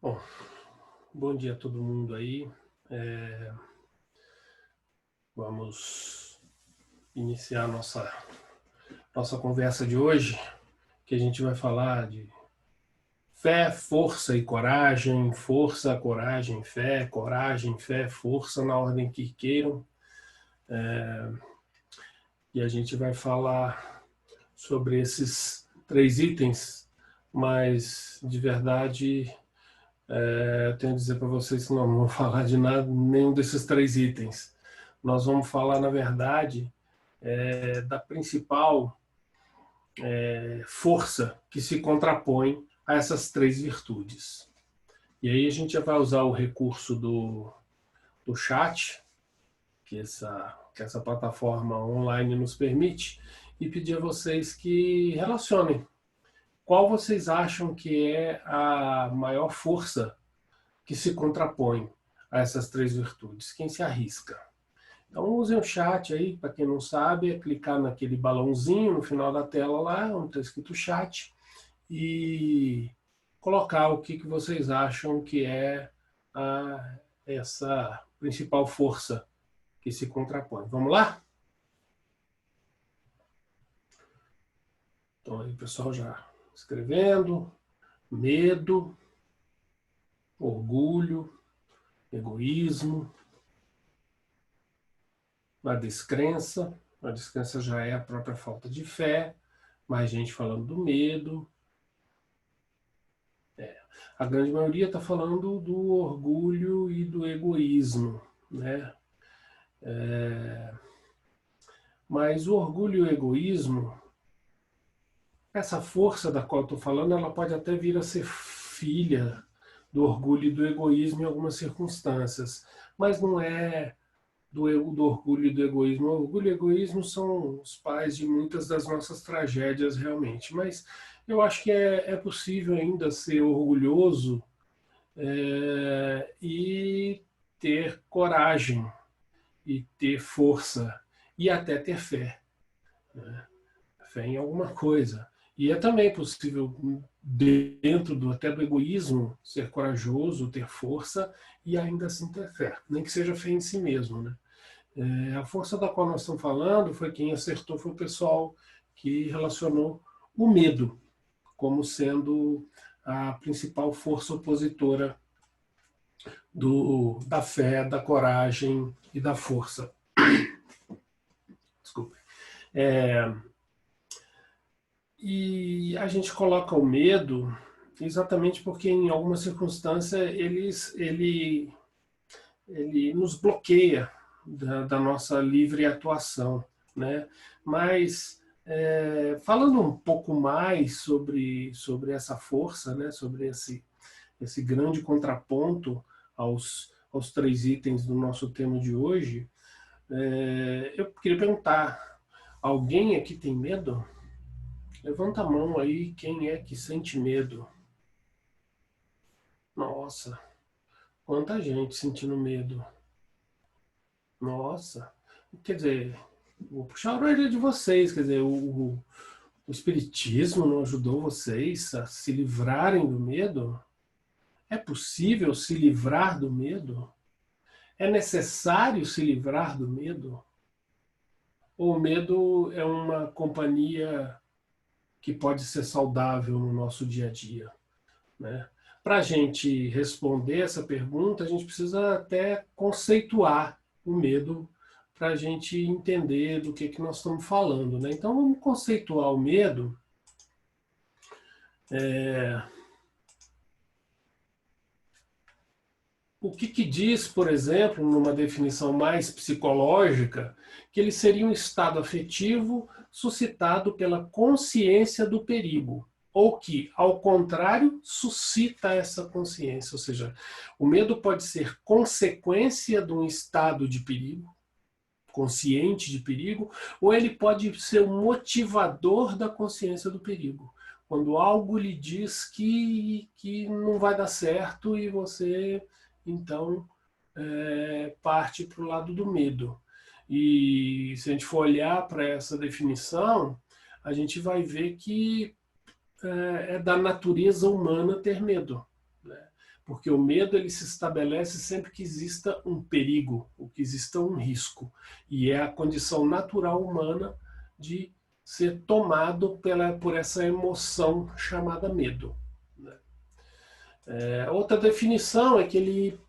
Bom, bom dia a todo mundo aí. Vamos iniciar nossa conversa de hoje, que a gente vai falar de fé, força e coragem, força, coragem, fé, força, na ordem que queiram. E a gente vai falar sobre esses três itens, mas de verdade eu tenho a dizer para vocês que não vamos falar de nada, nenhum desses três itens. Nós vamos falar, na verdade, da principal força que se contrapõe a essas três virtudes. E aí a gente vai usar o recurso do chat, que essa plataforma online nos permite, e pedir a vocês que relacionem qual vocês acham que é a maior força que se contrapõe a essas três virtudes. Quem se arrisca? Então usem o chat aí, para quem não sabe, é clicar naquele balãozinho no final da tela lá, onde está escrito chat, e colocar o que vocês acham que é essa principal força que se contrapõe. Vamos lá? Então aí o pessoal já escrevendo. Medo, orgulho, egoísmo, a descrença. A descrença já é a própria falta de fé. Mais gente falando do medo. A grande maioria está falando do orgulho e do egoísmo, né? Mas o orgulho e o egoísmo, essa força da qual eu estou falando, ela pode até vir a ser filha do orgulho e do egoísmo em algumas circunstâncias, mas não é do orgulho e do egoísmo. O orgulho e o egoísmo são os pais de muitas das nossas tragédias realmente, mas eu acho que é possível ainda ser orgulhoso e ter coragem, e ter força, e até ter fé. Né? Fé em alguma coisa. E é também possível, dentro até do egoísmo, ser corajoso, ter força e ainda assim ter fé. Nem que seja fé em si mesmo. Né? A força da qual nós estamos falando foi quem acertou, foi o pessoal que relacionou o medo como sendo a principal força opositora da fé, da coragem e da força. Desculpe. E a gente coloca o medo exatamente porque em alguma circunstância ele nos bloqueia da nossa livre atuação, né? Mas falando um pouco mais sobre essa força, né? Sobre esse grande contraponto aos três itens do nosso tema de hoje, eu queria perguntar, alguém aqui tem medo? Levanta a mão aí, quem é que sente medo? Nossa, quanta gente sentindo medo. Nossa, quer dizer, vou puxar a orelha de vocês, quer dizer, o Espiritismo não ajudou vocês a se livrarem do medo? É possível se livrar do medo? É necessário se livrar do medo? Ou o medo é uma companhia que pode ser saudável no nosso dia a dia? Né? Para a gente responder essa pergunta, a gente precisa até conceituar o medo para a gente entender do que nós estamos falando. Né? Então, vamos conceituar o medo. O que diz, por exemplo, numa definição mais psicológica, que ele seria um estado afetivo suscitado pela consciência do perigo, ou que, ao contrário, suscita essa consciência. Ou seja, o medo pode ser consequência de um estado de perigo, consciente de perigo, ou ele pode ser o motivador da consciência do perigo. Quando algo lhe diz que não vai dar certo e você, então, parte para o lado do medo. E se a gente for olhar para essa definição, a gente vai ver que é da natureza humana ter medo. Né? Porque o medo ele se estabelece sempre que exista um perigo, ou que exista um risco. E é a condição natural humana de ser tomado por essa emoção chamada medo. Outra definição é que ele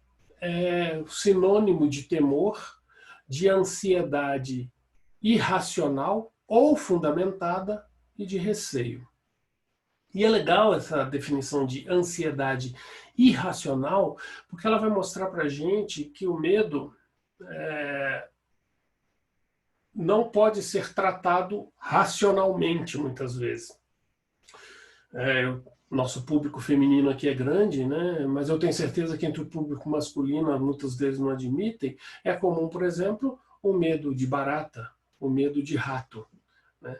é sinônimo de temor, de ansiedade irracional ou fundamentada e de receio. E é legal essa definição de ansiedade irracional, porque ela vai mostrar para a gente que o medo não pode ser tratado racionalmente, muitas vezes. Nosso público feminino aqui é grande, né? Mas eu tenho certeza que entre o público masculino, muitos deles não admitem. É comum, por exemplo, o medo de barata, o medo de rato, né?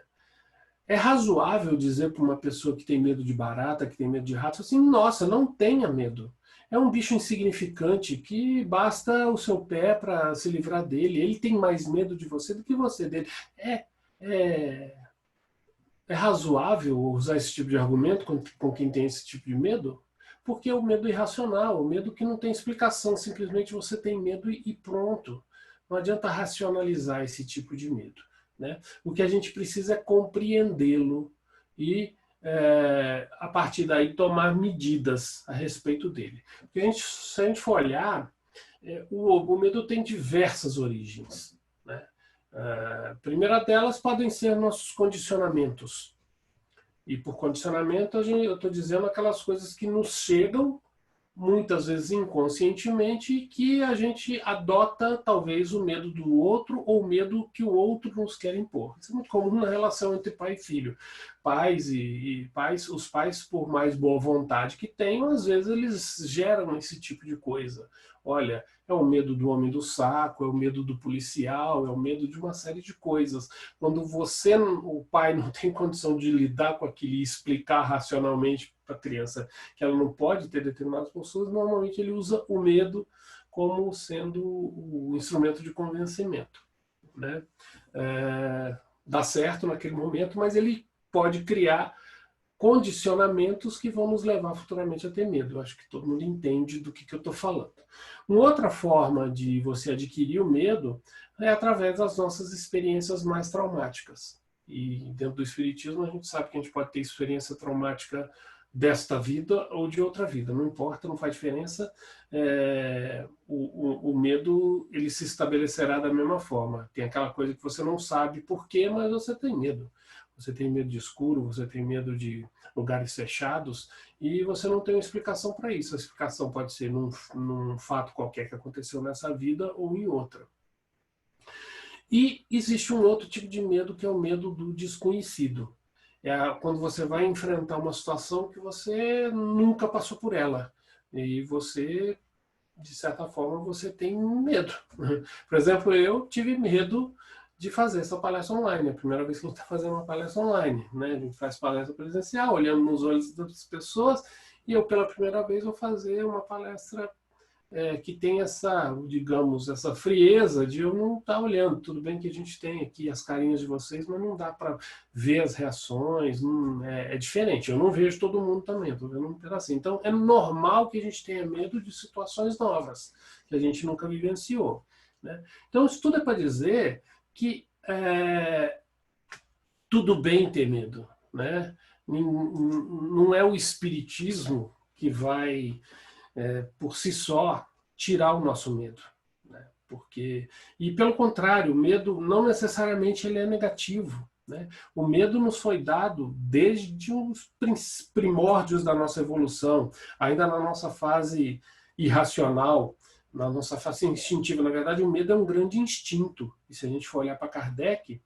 É razoável dizer para uma pessoa que tem medo de barata, que tem medo de rato, assim, nossa, não tenha medo. É um bicho insignificante que basta o seu pé para se livrar dele. Ele tem mais medo de você do que você dele. É razoável usar esse tipo de argumento com quem tem esse tipo de medo? Porque é o medo irracional, o medo que não tem explicação, simplesmente você tem medo e pronto. Não adianta racionalizar esse tipo de medo, né? O que a gente precisa é compreendê-lo e, a partir daí, tomar medidas a respeito dele. Porque se a gente for olhar, o medo tem diversas origens, né? A primeira delas podem ser nossos condicionamentos. E por condicionamento, eu estou dizendo aquelas coisas que nos chegam, muitas vezes inconscientemente, e que a gente adota talvez o medo do outro ou o medo que o outro nos quer impor. Isso é muito comum na relação entre pai e filho. Os pais, por mais boa vontade que tenham, às vezes eles geram esse tipo de coisa. Olha, é o medo do homem do saco, é o medo do policial, é o medo de uma série de coisas. Quando o pai não tem condição de lidar com aquilo e explicar racionalmente para a criança que ela não pode ter determinadas posturas, normalmente ele usa o medo como sendo o instrumento de convencimento, né? Dá certo naquele momento, mas ele pode criar condicionamentos que vão nos levar futuramente a ter medo. Eu acho que todo mundo entende do que eu estou falando. Uma outra forma de você adquirir o medo é através das nossas experiências mais traumáticas. E dentro do espiritismo a gente sabe que a gente pode ter experiência traumática desta vida ou de outra vida, não importa, não faz diferença. O medo ele se estabelecerá da mesma forma. Tem aquela coisa que você não sabe por quê, mas você tem medo. Você tem medo de escuro, você tem medo de lugares fechados, e você não tem uma explicação para isso. A explicação pode ser num fato qualquer que aconteceu nessa vida ou em outra. E existe um outro tipo de medo, que é o medo do desconhecido. Quando você vai enfrentar uma situação que você nunca passou por ela. E você, de certa forma, você tem medo. Por exemplo, eu tive medo de fazer essa palestra online. É a primeira vez que a gente está fazendo uma palestra online, né? A gente faz palestra presencial, olhando nos olhos das pessoas, e eu, pela primeira vez, vou fazer uma palestra que tem essa, digamos, essa frieza de eu não estar olhando. Tudo bem que a gente tem aqui as carinhas de vocês, mas não dá para ver as reações, é diferente. Eu não vejo todo mundo também, estou vendo um pedacinho. Então, é normal que a gente tenha medo de situações novas, que a gente nunca vivenciou, né? Então, isso tudo é para dizer que tudo bem ter medo, né? Não é o espiritismo que vai por si só tirar o nosso medo, né? E pelo contrário, o medo não necessariamente ele é negativo, né? O medo nos foi dado desde os primórdios da nossa evolução, ainda na nossa fase irracional, na nossa fase instintiva. Na verdade, o medo é um grande instinto. E se a gente for olhar para Kardec, se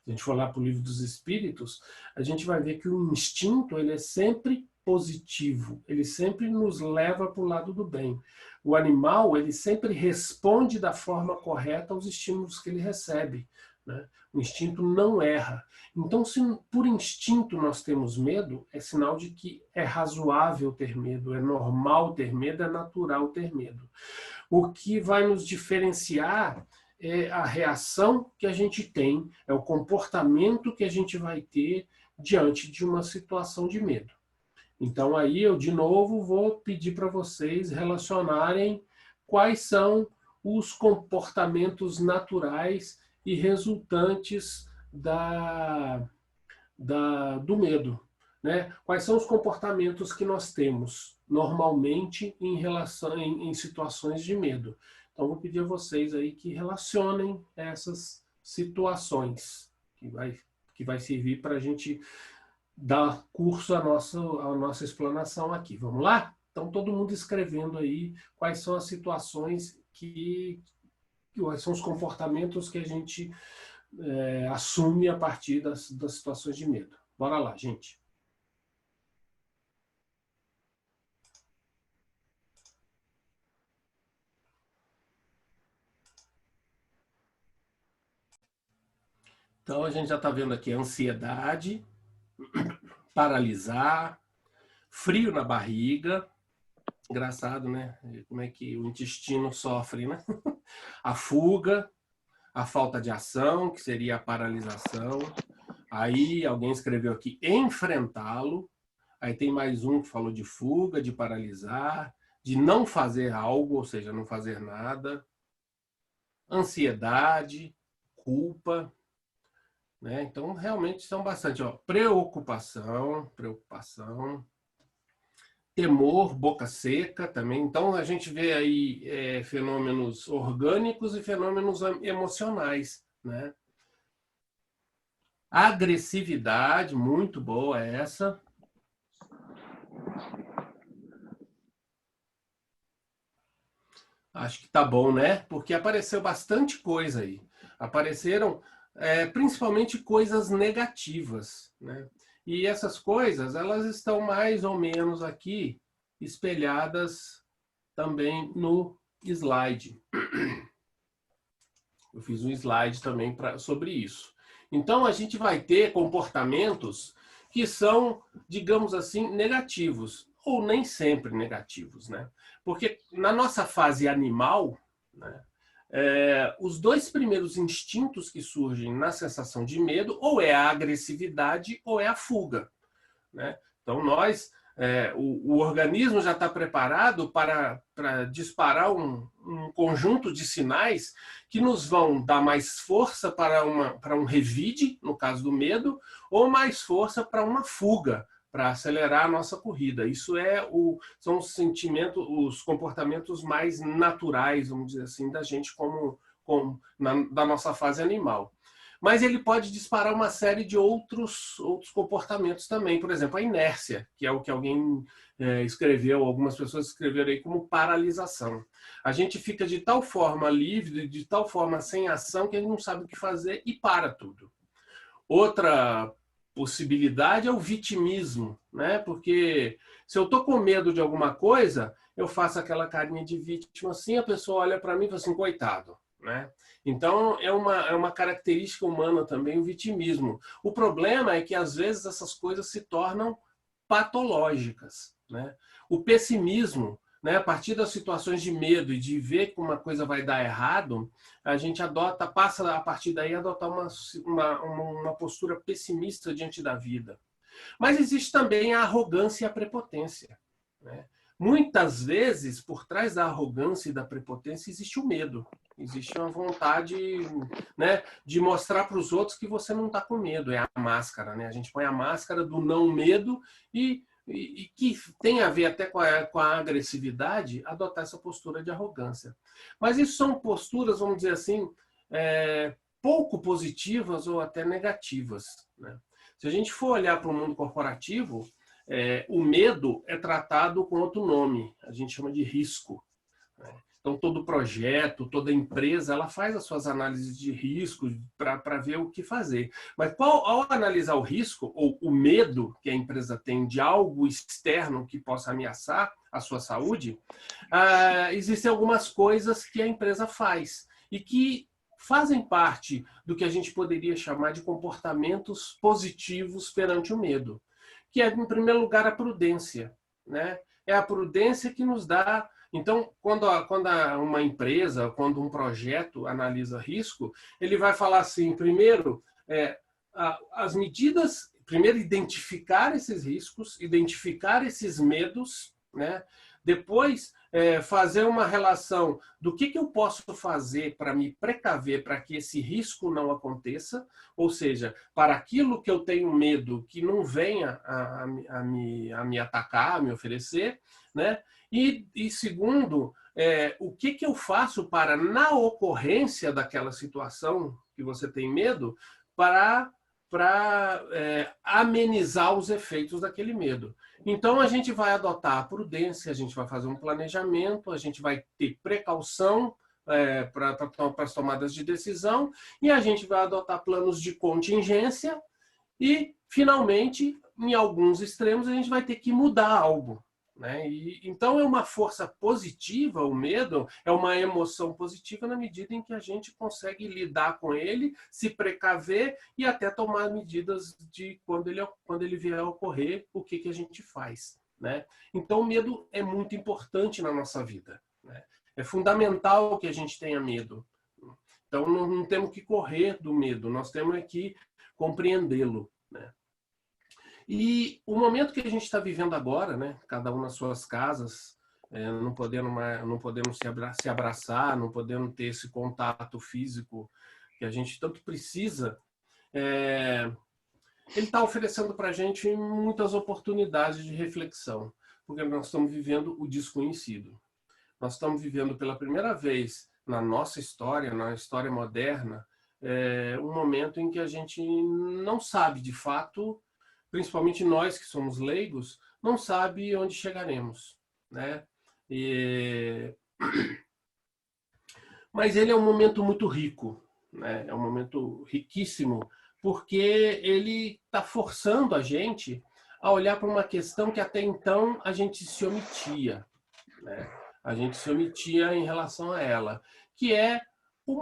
a gente for olhar para o Livro dos Espíritos, a gente vai ver que o instinto ele é sempre positivo, ele sempre nos leva para o lado do bem. O animal ele sempre responde da forma correta aos estímulos que ele recebe, né? O instinto não erra. Então, se por instinto nós temos medo, é sinal de que é razoável ter medo, é normal ter medo, é natural ter medo. O que vai nos diferenciar é a reação que a gente tem, é o comportamento que a gente vai ter diante de uma situação de medo. Então, aí eu, de novo, vou pedir para vocês relacionarem quais são os comportamentos naturais e resultantes do medo. Né? Quais são os comportamentos que nós temos normalmente em situações de medo? Então, vou pedir a vocês aí que relacionem essas situações, que vai servir para a gente dar curso à nossa explanação aqui. Vamos lá? Então, todo mundo escrevendo aí quais são as situações quais são os comportamentos que a gente assume a partir das situações de medo. Bora lá, gente. Então, a gente já está vendo aqui ansiedade, paralisar, frio na barriga. Engraçado, né? Como é que o intestino sofre, né? A fuga, a falta de ação, que seria a paralisação. Aí alguém escreveu aqui enfrentá-lo. Aí tem mais um que falou de fuga, de paralisar, de não fazer algo, ou seja, não fazer nada. Ansiedade, culpa, né? Então, realmente são bastante. Ó, preocupação, temor, boca seca também. Então, a gente vê aí fenômenos orgânicos e fenômenos emocionais, né? Agressividade, muito boa essa. Acho que tá bom, né? Porque apareceu bastante coisa aí. Apareceram principalmente coisas negativas, né? E essas coisas, elas estão mais ou menos aqui espelhadas também no slide. Eu fiz um slide também sobre isso. Então, a gente vai ter comportamentos que são, digamos assim, negativos, ou nem sempre negativos, né? Porque na nossa fase animal, né, os dois primeiros instintos que surgem na sensação de medo, ou é a agressividade ou é a fuga, né? Então, o organismo já está preparado para disparar um conjunto de sinais que nos vão dar mais força para um revide, no caso do medo, ou mais força para uma fuga, para acelerar a nossa corrida. Isso são os sentimentos, os comportamentos mais naturais, vamos dizer assim, da gente da nossa fase animal. Mas ele pode disparar uma série de outros comportamentos também. Por exemplo, a inércia, que é o que alguém escreveu, algumas pessoas escreveram aí como paralisação. A gente fica de tal forma livre, de tal forma sem ação, que a gente não sabe o que fazer e para tudo. Outra possibilidade é o vitimismo, né? Porque se eu estou com medo de alguma coisa, eu faço aquela carinha de vítima assim, a pessoa olha para mim e fala assim, coitado, né? Então, é uma característica humana também o vitimismo. O problema é que, às vezes, essas coisas se tornam patológicas, né? O pessimismo, né, a partir das situações de medo e de ver que uma coisa vai dar errado, a gente passa a partir daí a adotar uma postura pessimista diante da vida. Mas existe também a arrogância e a prepotência, né? Muitas vezes, por trás da arrogância e da prepotência, existe o medo. Existe uma vontade, né, de mostrar para os outros que você não está com medo. É a máscara, né? A gente põe a máscara do não medo e que tem a ver até com a agressividade, adotar essa postura de arrogância. Mas isso são posturas, vamos dizer assim, pouco positivas ou até negativas, né? Se a gente for olhar para o mundo corporativo, o medo é tratado com outro nome, a gente chama de risco, né? Então, todo projeto, toda empresa, ela faz as suas análises de risco para ver o que fazer. Mas ao analisar o risco, ou o medo que a empresa tem de algo externo que possa ameaçar a sua saúde, existem algumas coisas que a empresa faz e que fazem parte do que a gente poderia chamar de comportamentos positivos perante o medo, que é, em primeiro lugar, a prudência, né? É a prudência que nos dá. Então, quando uma empresa, quando um projeto analisa risco, ele vai falar assim, primeiro, as medidas, primeiro identificar esses riscos, identificar esses medos, né? Depois fazer uma relação do que eu posso fazer para me precaver para que esse risco não aconteça, ou seja, para aquilo que eu tenho medo que não venha a me atacar, a me oferecer, né? E segundo, o que eu faço para, na ocorrência daquela situação que você tem medo, para amenizar os efeitos daquele medo. Então, a gente vai adotar a prudência, a gente vai fazer um planejamento, a gente vai ter precaução para as tomadas de decisão e a gente vai adotar planos de contingência e, finalmente, em alguns extremos, a gente vai ter que mudar algo. Né? Então, é uma força positiva, o medo é uma emoção positiva na medida em que a gente consegue lidar com ele, se precaver e até tomar medidas de quando ele vier a ocorrer, o que a gente faz. Né? Então, o medo é muito importante na nossa vida. Né? É fundamental que a gente tenha medo. Então, não temos que correr do medo, nós temos que compreendê-lo. Né? E o momento que a gente está vivendo agora, né, cada um nas suas casas, não podendo se abraçar, não podendo ter esse contato físico que a gente tanto precisa, ele está oferecendo para a gente muitas oportunidades de reflexão, porque nós estamos vivendo o desconhecido. Nós estamos vivendo pela primeira vez na nossa história, na história moderna, um momento em que a gente não sabe de fato, principalmente nós que somos leigos, não sabe onde chegaremos, né? Mas ele é um momento muito rico, né? É um momento riquíssimo, porque ele está forçando a gente a olhar para uma questão que até então a gente se omitia, né? A gente se omitia em relação a ela, que é o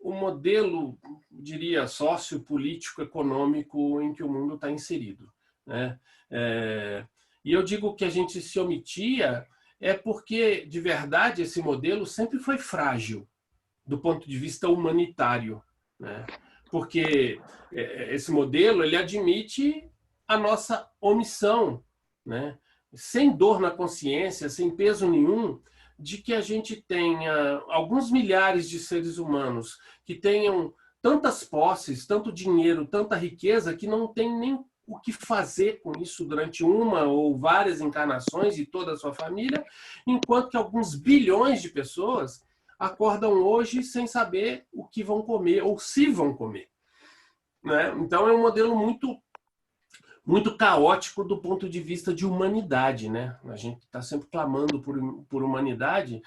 modelo, diria, sociopolítico, econômico em que o mundo está inserido. Né? E eu digo que a gente se omitia porque, de verdade, esse modelo sempre foi frágil do ponto de vista humanitário. Né? Porque esse modelo ele admite a nossa omissão, né? Sem dor na consciência, sem peso nenhum, de que a gente tenha alguns milhares de seres humanos que tenham tantas posses, tanto dinheiro, tanta riqueza, que não tem nem o que fazer com isso durante uma ou várias encarnações e toda a sua família, enquanto que alguns bilhões de pessoas acordam hoje sem saber o que vão comer ou se vão comer. Né? Então é um modelo muito caótico do ponto de vista de humanidade, né? A gente está sempre clamando por humanidade,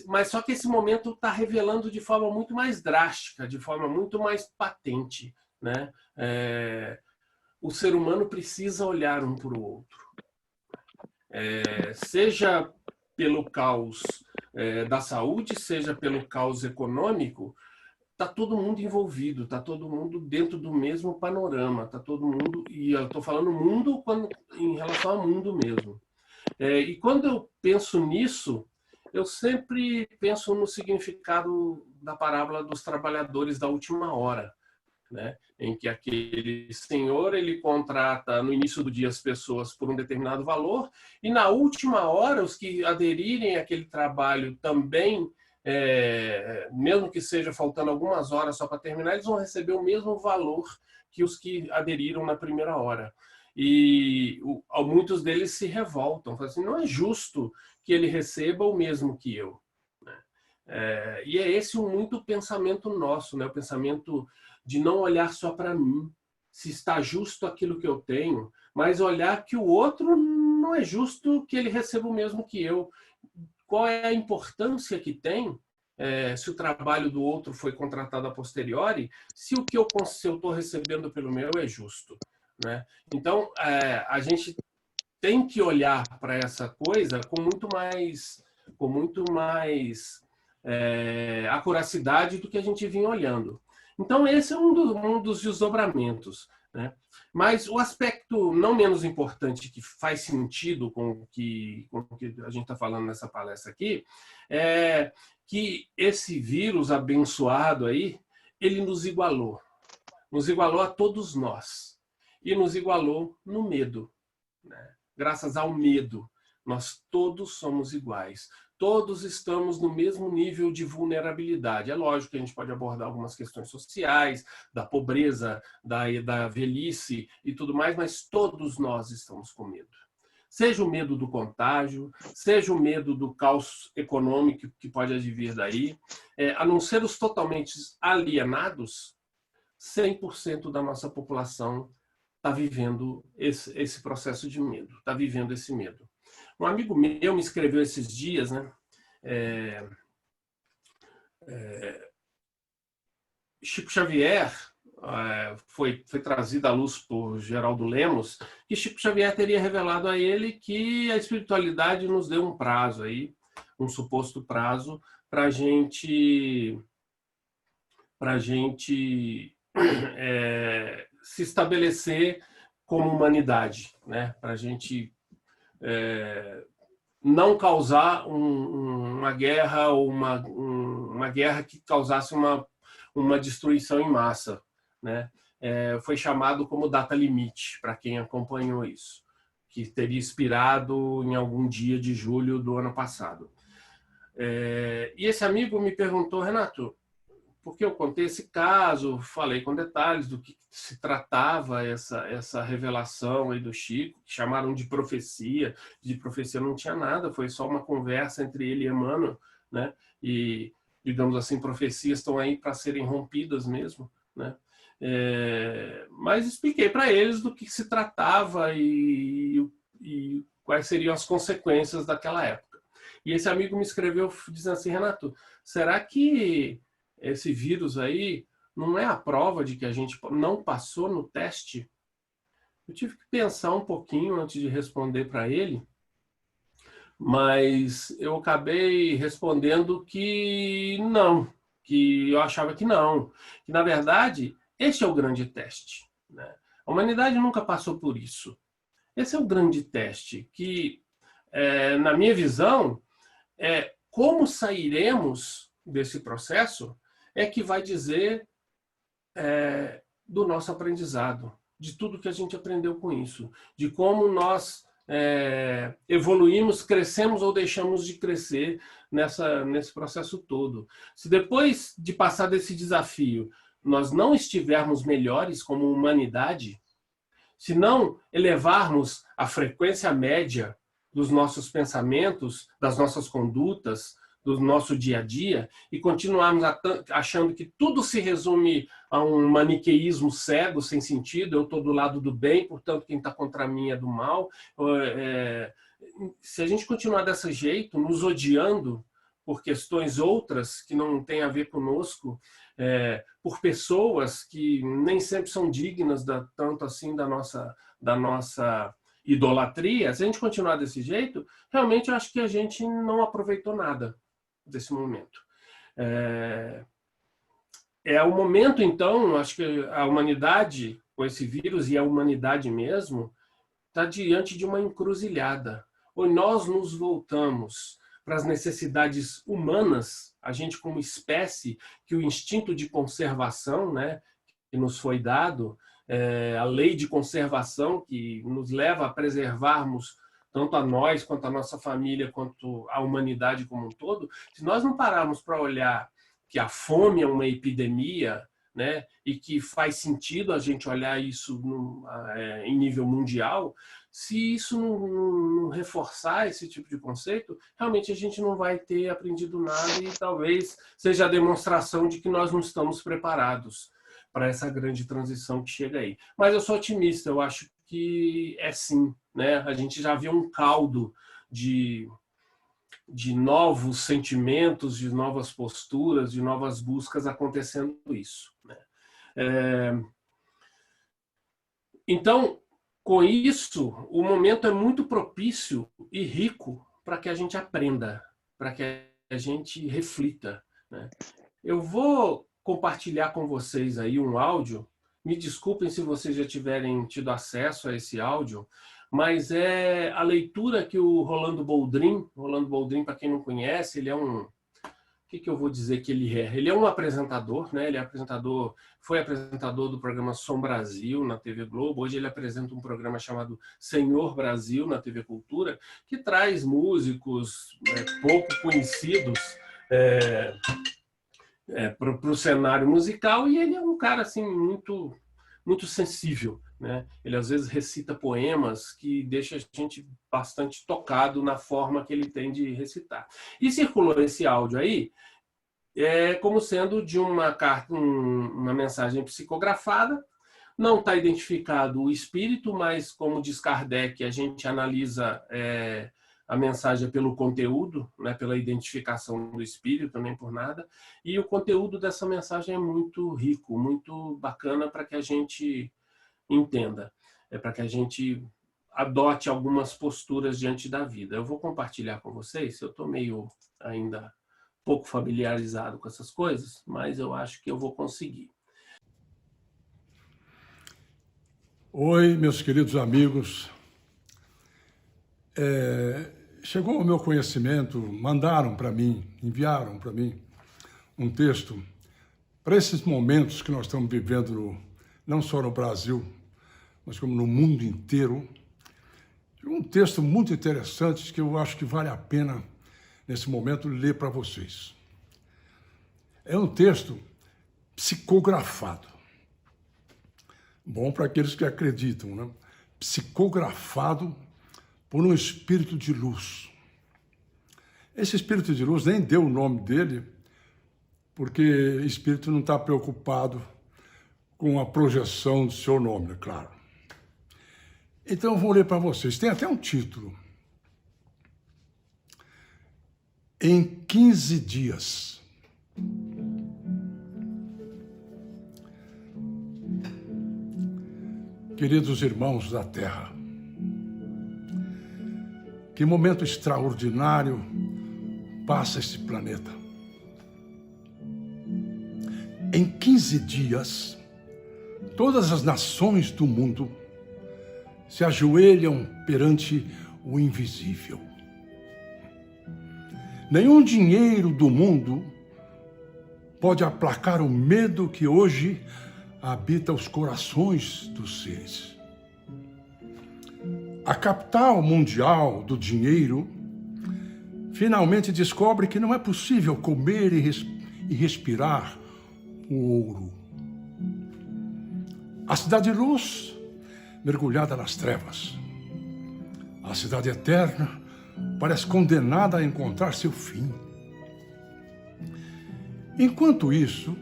mas só que esse momento está revelando de forma muito mais drástica, de forma muito mais patente, né? O ser humano precisa olhar um para o outro, seja pelo caos da saúde, seja pelo caos econômico. Está todo mundo envolvido, está todo mundo dentro do mesmo panorama, está todo mundo, e eu estou falando mundo em relação ao mundo mesmo. E quando eu penso nisso, eu sempre penso no significado da parábola dos trabalhadores da última hora, né? Em que aquele senhor ele contrata no início do dia as pessoas por um determinado valor e na última hora os que aderirem àquele trabalho também, mesmo que seja faltando algumas horas só para terminar, eles vão receber o mesmo valor que os que aderiram na primeira hora. E muitos deles se revoltam, falam assim, não é justo que ele receba o mesmo que eu. E é esse muito pensamento nosso, né? O pensamento de não olhar só para mim, se está justo aquilo que eu tenho, mas olhar que o outro não é justo que ele receba o mesmo que eu. Qual é a importância que tem se o trabalho do outro foi contratado a posteriori, se o que eu estou recebendo pelo meu é justo. Né? Então, a gente tem que olhar para essa coisa com muito mais acuracidade do que a gente vinha olhando. Então, esse é um dos desdobramentos. Né? Mas o aspecto não menos importante que faz sentido com o que a gente está falando nessa palestra aqui é que esse vírus abençoado aí, ele nos igualou a todos nós. e nos igualou no medo, né? Graças ao medo, nós todos somos iguais. Todos estamos no mesmo nível de vulnerabilidade. É lógico que a gente pode abordar algumas questões sociais, da pobreza, da velhice e tudo mais, mas todos nós estamos com medo. Seja o medo do contágio, seja o medo do caos econômico que pode advir daí, a não ser os totalmente alienados, 100% da nossa população está vivendo esse processo de medo, está vivendo esse medo. Um amigo meu me escreveu esses dias, né? Chico Xavier foi trazido à luz por Geraldo Lemos, que Chico Xavier teria revelado a ele que a espiritualidade nos deu um prazo aí, um suposto prazo para a gente se estabelecer como humanidade, né? Para a gente não causar uma guerra ou uma guerra que causasse uma destruição em massa, né? Foi chamado como data limite para quem acompanhou isso, que teria expirado em algum dia de julho do ano passado. E esse amigo me perguntou, Renato, porque eu contei esse caso, falei com detalhes do que se tratava essa revelação aí do Chico, que chamaram de profecia não tinha nada, foi só uma conversa entre ele e Emmanuel, né? E, digamos assim, profecias estão aí para serem rompidas mesmo, né? Mas expliquei para eles do que se tratava e quais seriam as consequências daquela época. E esse amigo me escreveu dizendo assim, Renato, será que esse vírus aí não é a prova de que a gente não passou no teste? Eu tive que pensar um pouquinho antes de responder para ele, mas eu acabei respondendo que não, que eu achava que não, que na verdade esse é o grande teste, né? A humanidade nunca passou por isso. Esse é o grande teste, que na minha visão como sairemos desse processo é que vai dizer do nosso aprendizado, de tudo que a gente aprendeu com isso, de como nós evoluímos, crescemos ou deixamos de crescer nesse processo todo. Se depois de passar desse desafio nós não estivermos melhores como humanidade, se não elevarmos a frequência média dos nossos pensamentos, das nossas condutas, do nosso dia a dia, e continuarmos achando que tudo se resume a um maniqueísmo cego, sem sentido, eu estou do lado do bem, portanto quem está contra mim é do mal. Se a gente continuar desse jeito, nos odiando por questões outras que não têm a ver conosco, por pessoas que nem sempre são dignas tanto assim da nossa idolatria, se a gente continuar desse jeito, realmente eu acho que a gente não aproveitou nada desse momento. É o momento, então, acho que a humanidade, com esse vírus, e a humanidade mesmo, está diante de uma encruzilhada. Ou nós nos voltamos para as necessidades humanas, a gente como espécie, que o instinto de conservação, né, que nos foi dado, a lei de conservação que nos leva a preservarmos tanto a nós, quanto a nossa família, quanto a humanidade como um todo, se nós não pararmos para olhar que a fome é uma epidemia, né, e que faz sentido a gente olhar isso em nível mundial, se isso não reforçar esse tipo de conceito, realmente a gente não vai ter aprendido nada e talvez seja a demonstração de que nós não estamos preparados para essa grande transição que chega aí. Mas eu sou otimista, eu acho que é sim, né? A gente já viu um caldo de novos sentimentos, de novas posturas, de novas buscas acontecendo isso, né? Então, com isso, o momento é muito propício e rico para que a gente aprenda, para que a gente reflita, né? Eu vou compartilhar com vocês aí um áudio. Me desculpem se vocês já tiverem tido acesso a esse áudio, mas é a leitura que o Rolando Boldrin, para quem não conhece, ele é um que eu vou dizer que ele é? Ele é um apresentador, né? Ele é apresentador, foi apresentador do programa Som Brasil na TV Globo. Hoje ele apresenta um programa chamado Senhor Brasil na TV Cultura, que traz músicos pouco conhecidos para o cenário musical, e ele é um cara assim muito sensível, né? Ele às vezes recita poemas que deixa a gente bastante tocado na forma que ele tem de recitar. E circulou esse áudio aí como sendo de uma carta, uma mensagem psicografada. Não está identificado o espírito, mas, como diz Kardec, a gente analisa a mensagem pelo conteúdo, né, pela identificação do espírito, nem por nada. E o conteúdo dessa mensagem é muito rico, muito bacana para que a gente entenda, para que a gente adote algumas posturas diante da vida. Eu vou compartilhar com vocês, eu estou meio ainda pouco familiarizado com essas coisas, mas eu acho que eu vou conseguir. Oi, meus queridos amigos. Chegou ao meu conhecimento, mandaram para mim, enviaram para mim um texto para esses momentos que nós estamos vivendo, não só no Brasil, mas como no mundo inteiro. Um texto muito interessante que eu acho que vale a pena, nesse momento, ler para vocês. É um texto psicografado. Bom para aqueles que acreditam, né? Psicografado por um espírito de luz. Esse espírito de luz nem deu o nome dele, porque o espírito não está preocupado com a projeção do seu nome, é claro. Então eu vou ler para vocês. Tem até um título. Em 15 dias. Queridos irmãos da Terra, que momento extraordinário passa esse planeta. Em 15 dias, todas as nações do mundo se ajoelham perante o invisível. Nenhum dinheiro do mundo pode aplacar o medo que hoje habita os corações dos seres. A capital mundial do dinheiro finalmente descobre que não é possível comer e respirar o ouro. A cidade de luz, mergulhada nas trevas. A cidade eterna parece condenada a encontrar seu fim. Enquanto isso,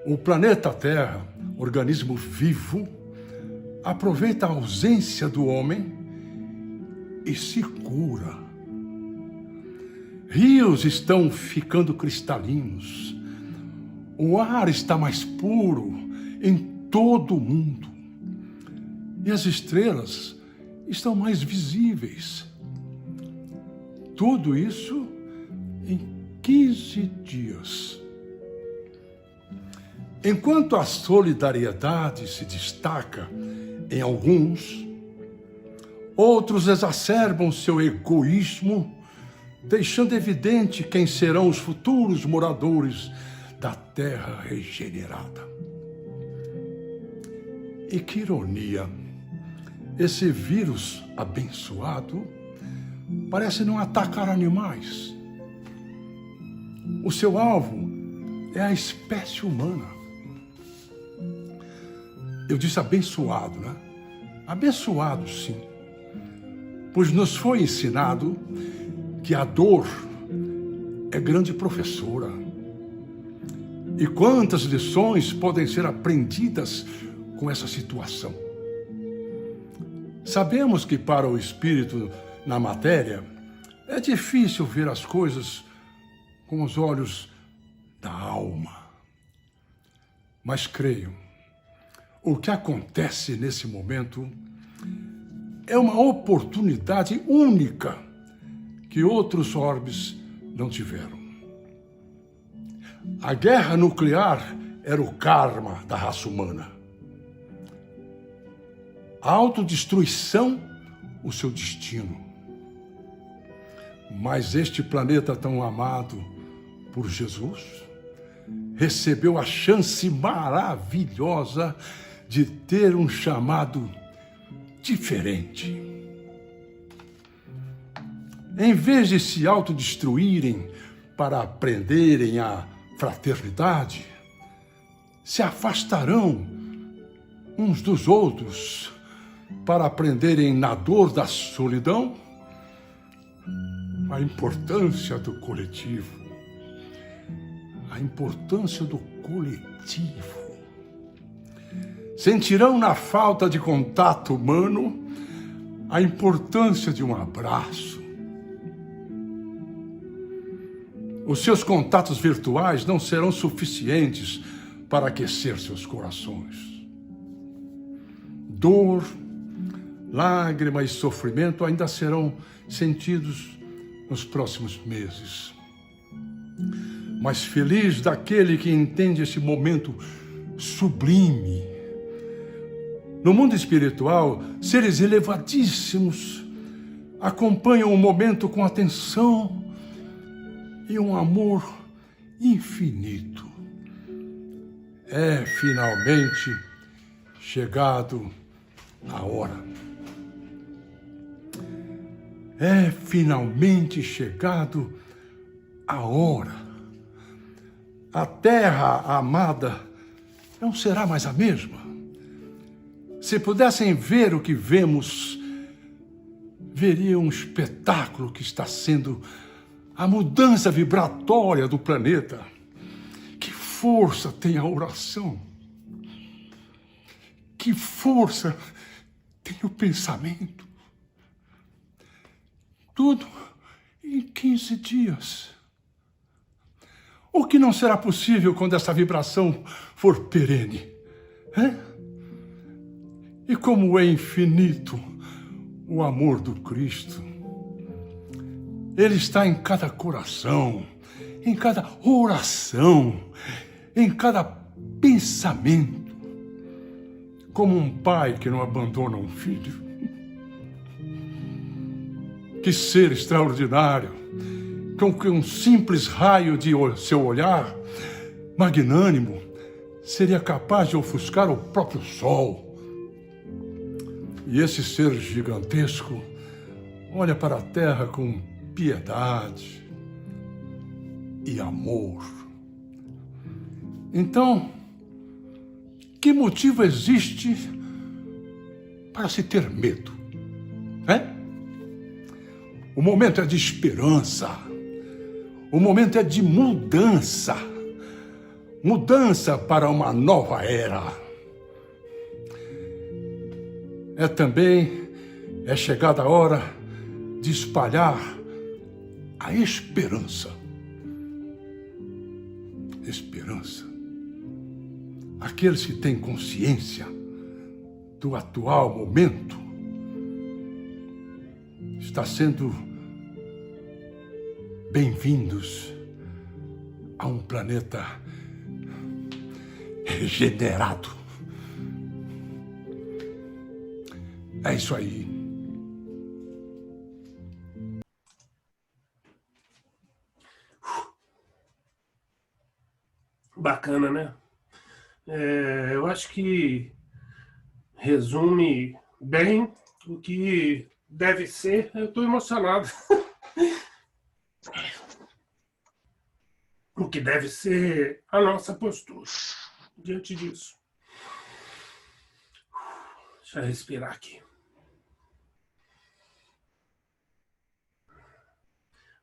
o planeta Terra, organismo vivo, aproveita a ausência do homem e se cura. Rios estão ficando cristalinos. O ar está mais puro em todo o mundo. E as estrelas estão mais visíveis. Tudo isso em 15 dias. Enquanto a solidariedade se destaca em alguns, outros exacerbam seu egoísmo, deixando evidente quem serão os futuros moradores da Terra regenerada. E que ironia! Esse vírus abençoado parece não atacar animais. O seu alvo é a espécie humana. Eu disse abençoado, né? Abençoado, sim. Pois nos foi ensinado que a dor é grande professora. E quantas lições podem ser aprendidas com essa situação? Sabemos que para o espírito na matéria é difícil ver as coisas com os olhos da alma. Mas creio, o que acontece nesse momento é uma oportunidade única que outros orbes não tiveram. A guerra nuclear era o karma da raça humana. A autodestruição, o seu destino. Mas este planeta tão amado por Jesus, recebeu a chance maravilhosa de ter um chamado diferente. Em vez de se autodestruírem para aprenderem a fraternidade, se afastarão uns dos outros para aprenderem na dor da solidão a importância do coletivo. A importância do coletivo. Sentirão na falta de contato humano a importância de um abraço. Os seus contatos virtuais não serão suficientes para aquecer seus corações. Dor, lágrima e sofrimento ainda serão sentidos nos próximos meses. Mas feliz daquele que entende esse momento sublime. No mundo espiritual, seres elevadíssimos acompanham o momento com atenção e um amor infinito. É finalmente chegado a hora. É finalmente chegado a hora. A terra amada não será mais a mesma. Se pudessem ver o que vemos, veriam um espetáculo que está sendo a mudança vibratória do planeta. Que força tem a oração? Que força tem o pensamento? Tudo em 15 dias. O que não será possível quando essa vibração for perene? E como é infinito o amor do Cristo. Ele está em cada coração, em cada oração, em cada pensamento. Como um pai que não abandona um filho. Que ser extraordinário, com que um simples raio de seu olhar magnânimo seria capaz de ofuscar o próprio sol. E esse ser gigantesco olha para a terra com piedade e amor. Então, que motivo existe para se ter medo? O momento é de esperança. O momento é de mudança. Mudança para uma nova era. É chegada a hora de espalhar a esperança. Esperança. Aqueles que têm consciência do atual momento está sendo bem-vindos a um planeta regenerado. É isso aí. Bacana, né? Eu acho que resume bem o que deve ser. Eu estou emocionado. O que deve ser a nossa postura diante disso. Deixa eu respirar aqui.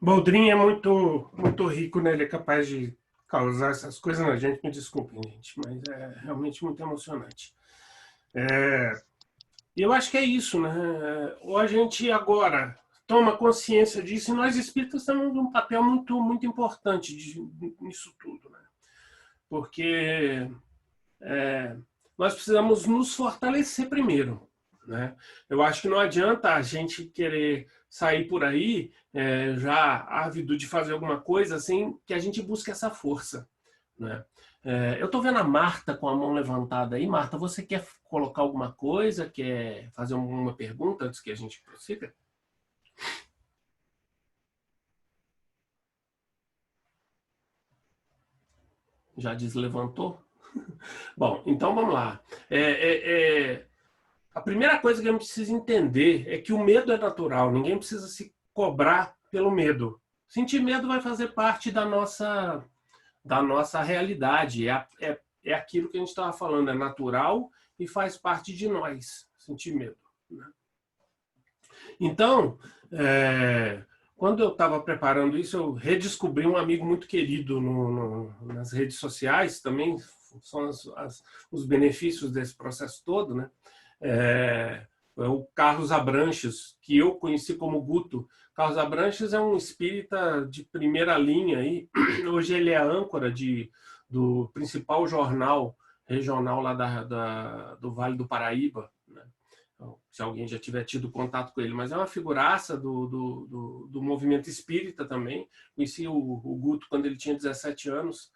Boldrin é muito rico, né? Ele é capaz de causar essas coisas na gente. Me desculpem, gente, mas é realmente muito emocionante. Eu acho que é isso, né? Ou a gente agora toma consciência disso, e nós espíritas temos um papel muito importante nisso tudo, né? Porque nós precisamos nos fortalecer primeiro, né? Eu acho que não adianta a gente querer sair por aí já ávido de fazer alguma coisa sem que a gente busque essa força, né? Eu estou vendo a Marta com a mão levantada aí. Marta, você quer colocar alguma coisa? Quer fazer uma pergunta antes que a gente prossiga? Já deslevantou? Bom, então vamos lá. A primeira coisa que a gente precisa entender é que o medo é natural, ninguém precisa se cobrar pelo medo. Sentir medo vai fazer parte da nossa realidade, é aquilo que a gente estava falando, é natural e faz parte de nós, sentir medo. Né? Então, quando eu estava preparando isso, eu redescobri um amigo muito querido nas redes sociais, também são os benefícios desse processo todo, né? É o Carlos Abranches, que eu conheci como Guto. Carlos Abranches é um espírita de primeira linha. Aí. Hoje ele é âncora do principal jornal regional lá do Vale do Paraíba, né? Se alguém já tiver tido contato com ele, mas é uma figuraça do movimento espírita também. Conheci o Guto quando ele tinha 17 anos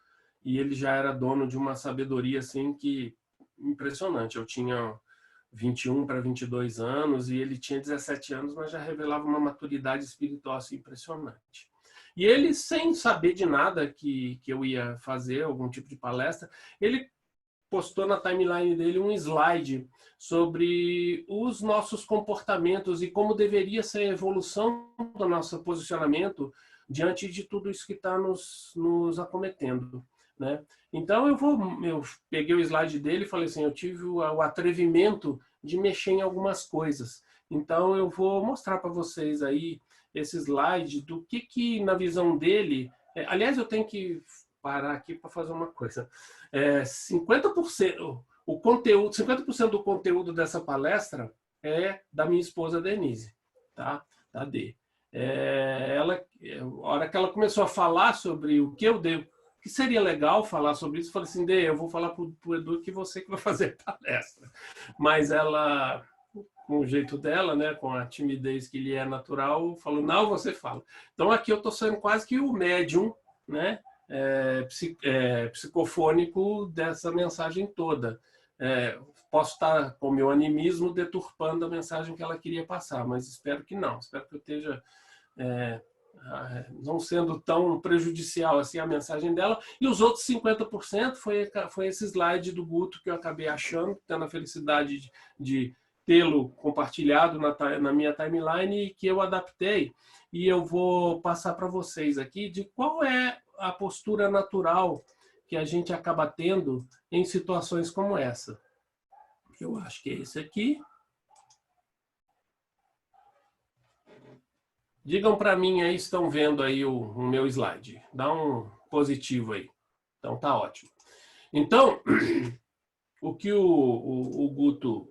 e ele já era dono de uma sabedoria assim que impressionante. Eu tinha 21 para 22 anos e ele tinha 17 anos, mas já revelava uma maturidade espiritual assim, impressionante. E ele, sem saber de nada que eu ia fazer, algum tipo de palestra, ele postou na timeline dele um slide sobre os nossos comportamentos e como deveria ser a evolução do nosso posicionamento diante de tudo isso que está nos acometendo. Né? Então eu peguei o slide dele e falei assim, eu tive o atrevimento de mexer em algumas coisas. Então eu vou mostrar para vocês aí esse slide do que na visão dele... aliás, eu tenho que parar aqui para fazer uma coisa. 50% do conteúdo dessa palestra é da minha esposa Denise, tá? Da D. A hora que ela começou a falar sobre o que eu devo, que seria legal falar sobre isso, eu falei assim, Dê, eu vou falar para o Edu que você que vai fazer a palestra. Mas ela, com o jeito dela, né, com a timidez que lhe é natural, falou, não, você fala. Então aqui eu estou sendo quase que o médium, né, psicofônico dessa mensagem toda. Posso estar com o meu animismo deturpando a mensagem que ela queria passar, mas espero que não. Espero que eu esteja... não sendo tão prejudicial assim a mensagem dela, e os outros 50% foi esse slide do Guto que eu acabei achando, tendo a felicidade de tê-lo compartilhado na minha timeline e que eu adaptei, e eu vou passar para vocês aqui de qual é a postura natural que a gente acaba tendo em situações como essa. Eu acho que é esse aqui. Digam para mim aí, estão vendo aí o meu slide. Dá um positivo aí. Então tá ótimo. Então, o que o Guto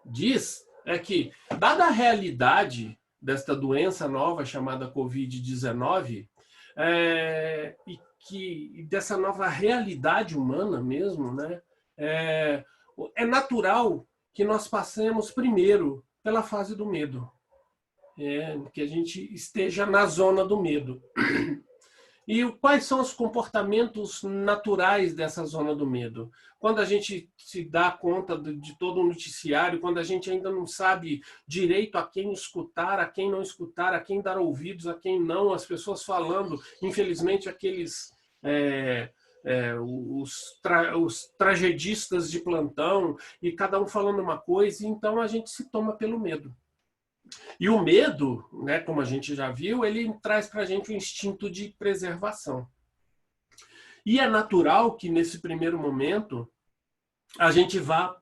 diz é que, dada a realidade desta doença nova chamada Covid-19, e dessa nova realidade humana mesmo, né, é natural que nós passemos primeiro pela fase do medo. Que a gente esteja na zona do medo. E quais são os comportamentos naturais dessa zona do medo? Quando a gente se dá conta de todo o noticiário, quando a gente ainda não sabe direito a quem escutar, a quem não escutar, a quem dar ouvidos, a quem não, as pessoas falando, infelizmente aqueles... os tragedistas de plantão, e cada um falando uma coisa, e então a gente se toma pelo medo. E o medo, né, como a gente já viu, ele traz para a gente um instinto de preservação. E é natural que, nesse primeiro momento, a gente vá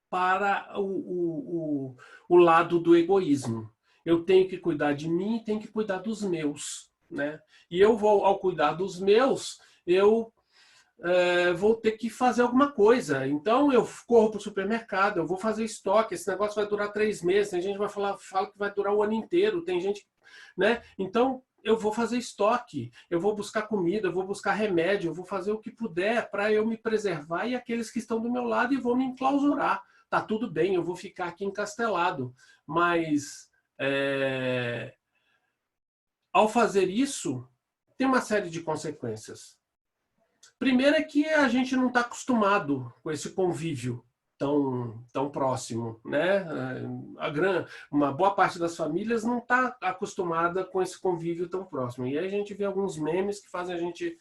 para o lado do egoísmo. Eu tenho que cuidar de mim e tenho que cuidar dos meus. Né? E ao cuidar dos meus, eu vou ter que fazer alguma coisa. Então eu corro para o supermercado, eu vou fazer estoque, esse negócio vai durar 3 meses, tem gente que fala que vai durar o ano inteiro, tem gente... Né? Então eu vou fazer estoque, eu vou buscar comida, eu vou buscar remédio, eu vou fazer o que puder para eu me preservar e aqueles que estão do meu lado e vou me enclausurar. Tá tudo bem, eu vou ficar aqui encastelado. Mas ao fazer isso, tem uma série de consequências. Primeiro é que a gente não está acostumado com esse convívio tão próximo. Né? Uma boa parte das famílias não está acostumada com esse convívio tão próximo. E aí a gente vê alguns memes que fazem a gente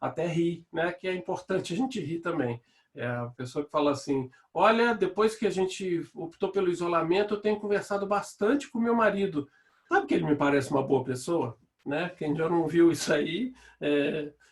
até ri, né? Que é importante a gente rir também. É a pessoa que fala assim, olha, depois que a gente optou pelo isolamento, eu tenho conversado bastante com meu marido. Sabe que ele me parece uma boa pessoa? Né? Quem já não viu isso aí,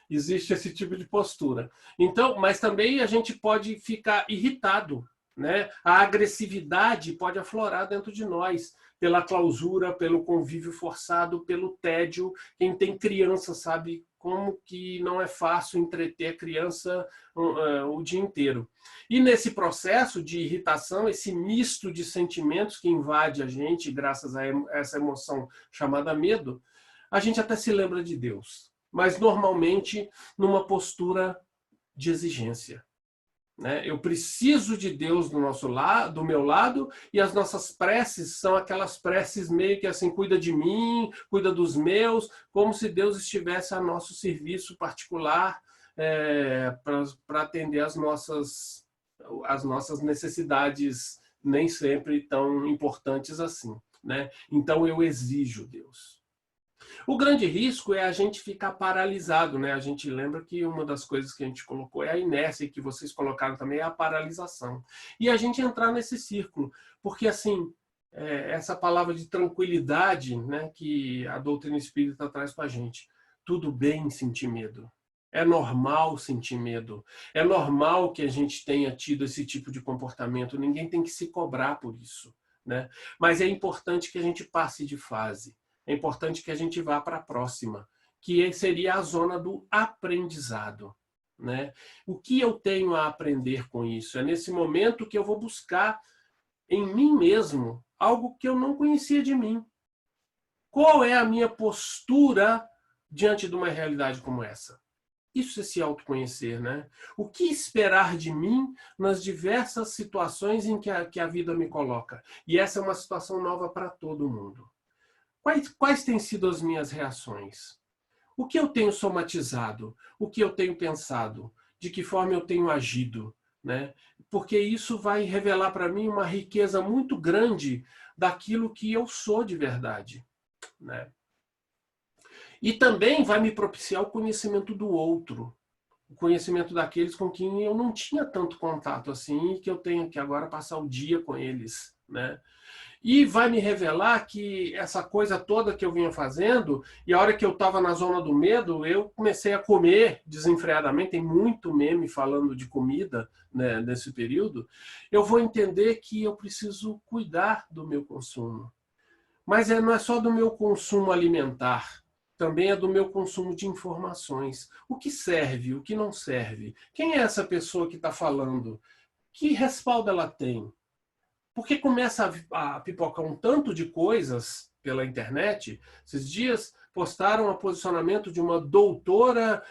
existe esse tipo de postura. Então, mas também a gente pode ficar irritado, né? A agressividade pode aflorar dentro de nós, pela clausura, pelo convívio forçado, pelo tédio. Quem tem criança sabe como que não é fácil entreter a criança o dia inteiro. E nesse processo de irritação, esse misto de sentimentos que invade a gente, graças a essa emoção chamada medo, a gente até se lembra de Deus, mas normalmente numa postura de exigência. Né? Eu preciso de Deus do meu lado, e as nossas preces são aquelas preces meio que assim, cuida de mim, cuida dos meus, como se Deus estivesse a nosso serviço particular para atender as nossas necessidades nem sempre tão importantes assim. Né? Então eu exijo Deus. O grande risco é a gente ficar paralisado, né? A gente lembra que uma das coisas que a gente colocou é a inércia, e que vocês colocaram também é a paralisação. E a gente entrar nesse círculo, porque assim, essa palavra de tranquilidade, né, que a doutrina espírita traz para a gente, tudo bem sentir medo. É normal sentir medo. É normal que a gente tenha tido esse tipo de comportamento. Ninguém tem que se cobrar por isso, né? Mas é importante que a gente passe de fase. É importante que a gente vá para a próxima, que seria a zona do aprendizado. Né? O que eu tenho a aprender com isso? É nesse momento que eu vou buscar em mim mesmo algo que eu não conhecia de mim. Qual é a minha postura diante de uma realidade como essa? Isso é se autoconhecer, né? O que esperar de mim nas diversas situações em que a vida me coloca? E essa é uma situação nova para todo mundo. Quais têm sido as minhas reações? O que eu tenho somatizado? O que eu tenho pensado? De que forma eu tenho agido? Né? Porque isso vai revelar para mim uma riqueza muito grande daquilo que eu sou de verdade. Né? E também vai me propiciar o conhecimento do outro, o conhecimento daqueles com quem eu não tinha tanto contato assim, e que eu tenho que agora passar o dia com eles. Né? E vai me revelar que essa coisa toda que eu vinha fazendo, e a hora que eu estava na zona do medo, eu comecei a comer desenfreadamente, tem muito meme falando de comida, né, nesse período, eu vou entender que eu preciso cuidar do meu consumo. Mas não é só do meu consumo alimentar, também é do meu consumo de informações. O que serve, o que não serve? Quem é essa pessoa que está falando? Que respaldo ela tem? Porque começa a pipocar um tanto de coisas pela internet. Esses dias postaram o posicionamento de uma doutora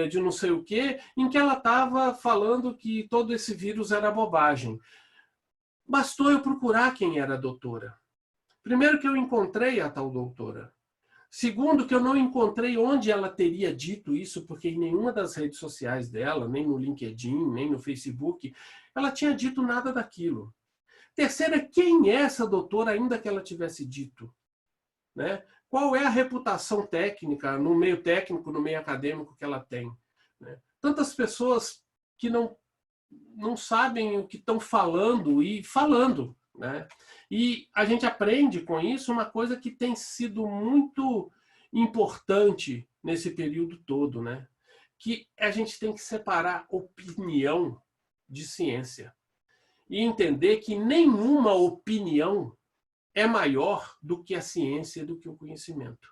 de não sei o quê, em que ela estava falando que todo esse vírus era bobagem. Bastou eu procurar quem era a doutora. Primeiro que eu encontrei a tal doutora. Segundo que eu não encontrei onde ela teria dito isso, porque em nenhuma das redes sociais dela, nem no LinkedIn, nem no Facebook, ela tinha dito nada daquilo. Terceira, quem é essa doutora, ainda que ela tivesse dito? Né? Qual é a reputação técnica, no meio técnico, no meio acadêmico que ela tem? Né? Tantas pessoas que não sabem o que estão falando e falando. Né? E a gente aprende com isso uma coisa que tem sido muito importante nesse período todo, né? Que a gente tem que separar opinião de ciência. E entender que nenhuma opinião é maior do que a ciência, do que o conhecimento.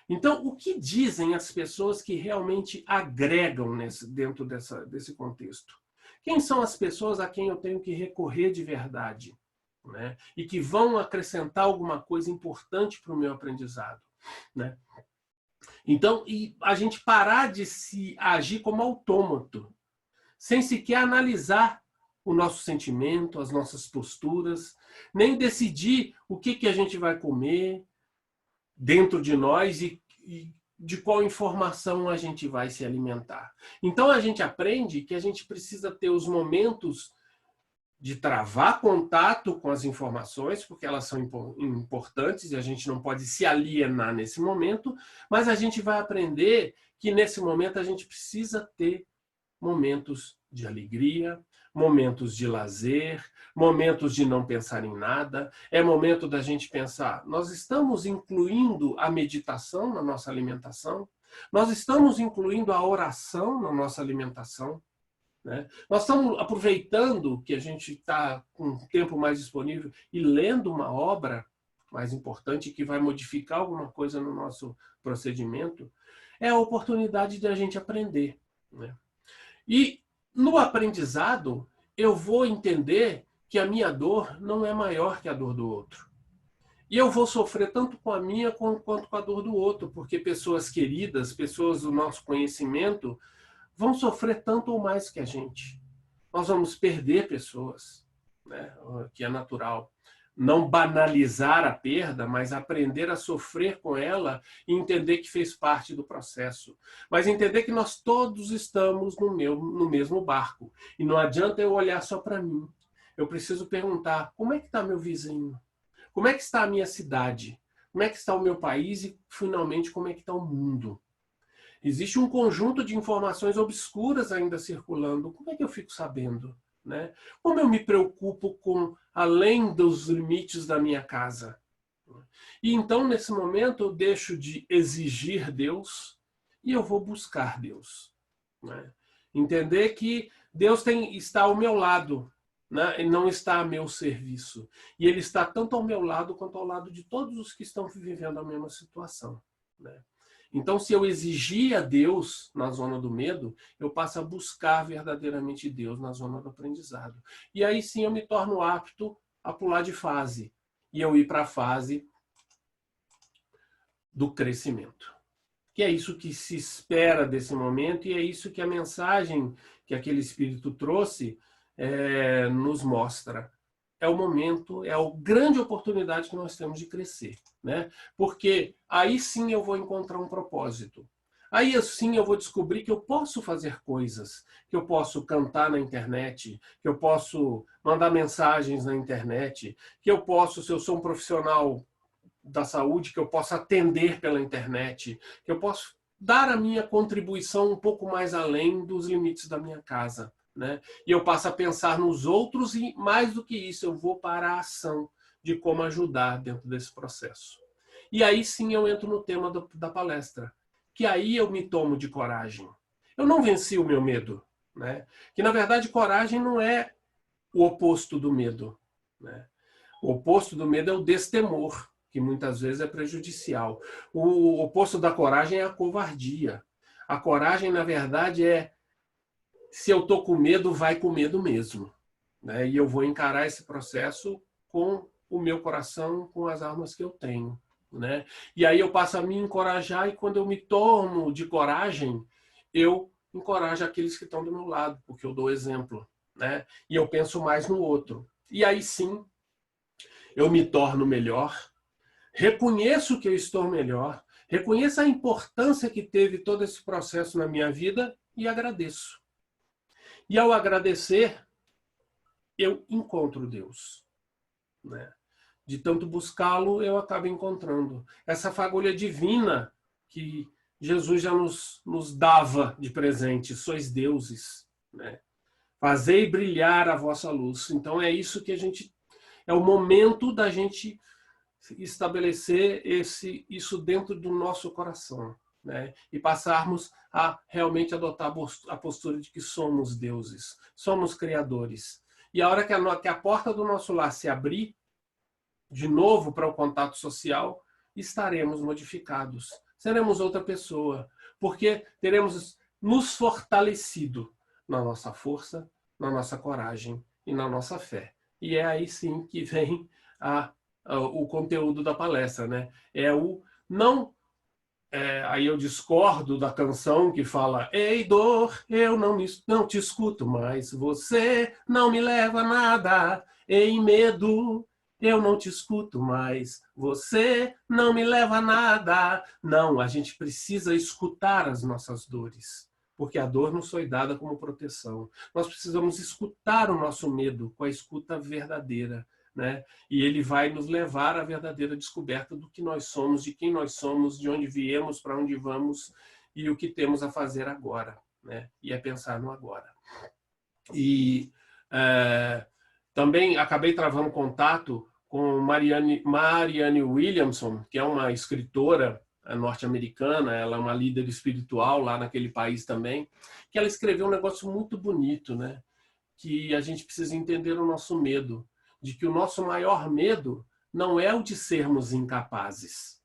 Então, o que dizem as pessoas que realmente agregam dentro desse contexto? Quem são as pessoas a quem eu tenho que recorrer de verdade? Né? E que vão acrescentar alguma coisa importante para o meu aprendizado? Né? Então, e a gente parar de se agir como autômato, sem sequer analisar o nosso sentimento, as nossas posturas, nem decidir o que a gente vai comer dentro de nós e de qual informação a gente vai se alimentar. Então a gente aprende que a gente precisa ter os momentos de travar contato com as informações, porque elas são importantes e a gente não pode se alienar nesse momento, mas a gente vai aprender que nesse momento a gente precisa ter momentos de alegria, momentos de lazer, momentos de não pensar em nada. É momento da gente pensar, nós estamos incluindo a meditação na nossa alimentação? Nós estamos incluindo a oração na nossa alimentação? Né? Nós estamos aproveitando que a gente está com um tempo mais disponível e lendo uma obra mais importante que vai modificar alguma coisa no nosso procedimento. É a oportunidade de a gente aprender. Né? E no aprendizado, eu vou entender que a minha dor não é maior que a dor do outro. E eu vou sofrer tanto com a minha quanto com a dor do outro, porque pessoas queridas, pessoas do nosso conhecimento, vão sofrer tanto ou mais que a gente. Nós vamos perder pessoas, né? Que é natural. Não banalizar a perda, mas aprender a sofrer com ela e entender que fez parte do processo. Mas entender que nós todos estamos no mesmo barco. E não adianta eu olhar só para mim. Eu preciso perguntar, como é que está meu vizinho? Como é que está a minha cidade? Como é que está o meu país? E, finalmente, como é que está o mundo? Existe um conjunto de informações obscuras ainda circulando. Como é que eu fico sabendo? Né? Como eu me preocupo com além dos limites da minha casa? E então, nesse momento, eu deixo de exigir Deus e eu vou buscar Deus. Né? Entender que Deus está ao meu lado, né? E não está a meu serviço. E Ele está tanto ao meu lado quanto ao lado de todos os que estão vivendo a mesma situação. Né? Então, se eu exigir a Deus na zona do medo, eu passo a buscar verdadeiramente Deus na zona do aprendizado. E aí sim eu me torno apto a pular de fase. E eu ir para a fase do crescimento. Que é isso que se espera desse momento e é isso que a mensagem que aquele Espírito trouxe nos mostra. É o momento, é a grande oportunidade que nós temos de crescer. Né? Porque aí sim eu vou encontrar um propósito. Aí sim eu vou descobrir que eu posso fazer coisas, que eu posso cantar na internet, que eu posso mandar mensagens na internet, que eu posso, se eu sou um profissional da saúde, que eu posso atender pela internet, que eu posso dar a minha contribuição um pouco mais além dos limites da minha casa. Né? E eu passo a pensar nos outros e, mais do que isso, eu vou para a ação de como ajudar dentro desse processo. E aí sim eu entro no tema da palestra, que aí eu me tomo de coragem. Eu não venci o meu medo. Né? Que, na verdade, coragem não é o oposto do medo. Né? O oposto do medo é o destemor, que muitas vezes é prejudicial. O oposto da coragem é a covardia. A coragem, na verdade, é se eu estou com medo, vai com medo mesmo. Né? E eu vou encarar esse processo com o meu coração, com as armas que eu tenho. Né? E aí eu passo a me encorajar e quando eu me torno de coragem, eu encorajo aqueles que estão do meu lado, porque eu dou exemplo. Né? E eu penso mais no outro. E aí sim, eu me torno melhor, reconheço que eu estou melhor, reconheço a importância que teve todo esse processo na minha vida e agradeço. E ao agradecer, eu encontro Deus. Né? De tanto buscá-lo, eu acabo encontrando. Essa fagulha divina que Jesus já nos dava de presente. Sois deuses. Né? Fazei brilhar a vossa luz. Então é isso que a gente... É o momento da gente estabelecer isso dentro do nosso coração. Né? E passarmos a realmente adotar a postura de que somos deuses, somos criadores. E a hora que a porta do nosso lar se abrir, de novo para o contato social, estaremos modificados. Seremos outra pessoa, porque teremos nos fortalecido na nossa força, na nossa coragem e na nossa fé. E é aí sim que vem o conteúdo da palestra. Né? Aí eu discordo da canção que fala: ei, dor, eu não te escuto mais, você não me leva a nada. Ei, medo, eu não te escuto mais, você não me leva a nada. Não, a gente precisa escutar as nossas dores, porque a dor nos foi dada como proteção. Nós precisamos escutar o nosso medo com a escuta verdadeira, né? E ele vai nos levar à verdadeira descoberta do que nós somos, de quem nós somos, de onde viemos, para onde vamos e o que temos a fazer agora, né? E é pensar no agora. E também acabei travando contato com Marianne Williamson, que é uma escritora norte-americana, ela é uma líder espiritual lá naquele país também, que ela escreveu um negócio muito bonito, né? Que a gente precisa entender o nosso medo, de que o nosso maior medo não é o de sermos incapazes.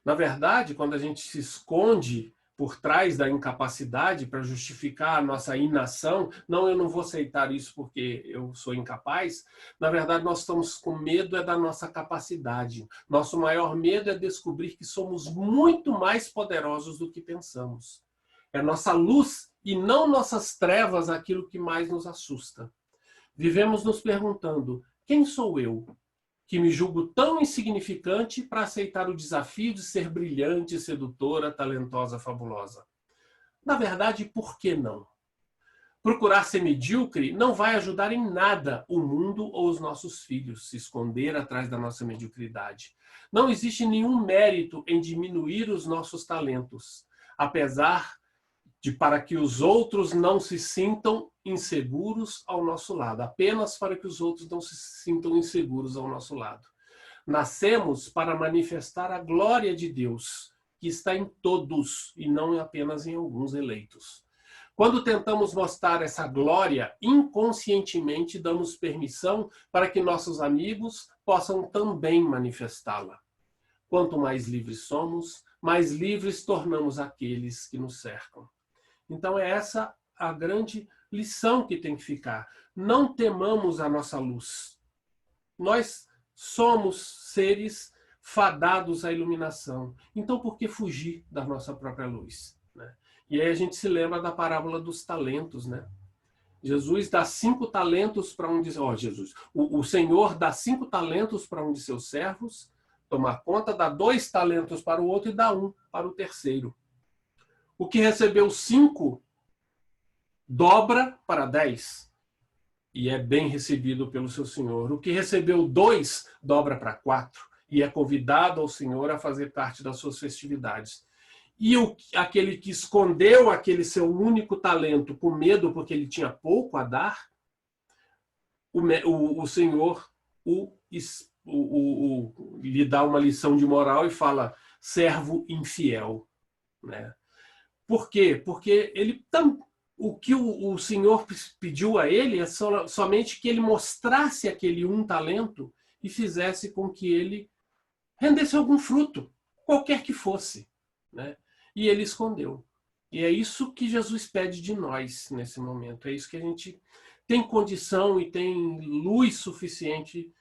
Na verdade, quando a gente se esconde por trás da incapacidade para justificar a nossa inação, não, eu não vou aceitar isso porque eu sou incapaz, na verdade nós estamos com medo da nossa capacidade. Nosso maior medo é descobrir que somos muito mais poderosos do que pensamos. É nossa luz e não nossas trevas aquilo que mais nos assusta. Vivemos nos perguntando, quem sou eu, que me julgo tão insignificante para aceitar o desafio de ser brilhante, sedutora, talentosa, fabulosa? Na verdade, por que não? Procurar ser medíocre não vai ajudar em nada o mundo ou os nossos filhos, se esconder atrás da nossa mediocridade. Não existe nenhum mérito em diminuir os nossos talentos, apesar de para que os outros não se sintam inseguros ao nosso lado, apenas para que os outros não se sintam inseguros ao nosso lado. Nascemos para manifestar a glória de Deus, que está em todos e não apenas em alguns eleitos. Quando tentamos mostrar essa glória, inconscientemente damos permissão para que nossos amigos possam também manifestá-la. Quanto mais livres somos, mais livres tornamos aqueles que nos cercam. Então é essa a grande lição que tem que ficar. Não temamos a nossa luz. Nós somos seres fadados à iluminação. Então por que fugir da nossa própria luz, né? E aí a gente se lembra da parábola dos talentos, né? Jesus dá 5 talentos para um de... O Senhor dá 5 talentos para um de seus servos, toma conta, dá 2 talentos para o outro e dá 1 para o terceiro. O que recebeu 5 dobra para 10 e é bem recebido pelo seu senhor. O que recebeu 2 dobra para 4 e é convidado ao Senhor a fazer parte das suas festividades. E aquele que escondeu aquele seu único talento com medo porque ele tinha pouco a dar, o Senhor lhe dá uma lição de moral e fala, servo infiel, né? Por quê? Porque o que o Senhor pediu a ele é somente que ele mostrasse aquele um talento e fizesse com que ele rendesse algum fruto, qualquer que fosse, né? E ele escondeu. E é isso que Jesus pede de nós nesse momento. É isso que a gente tem condição e tem luz suficiente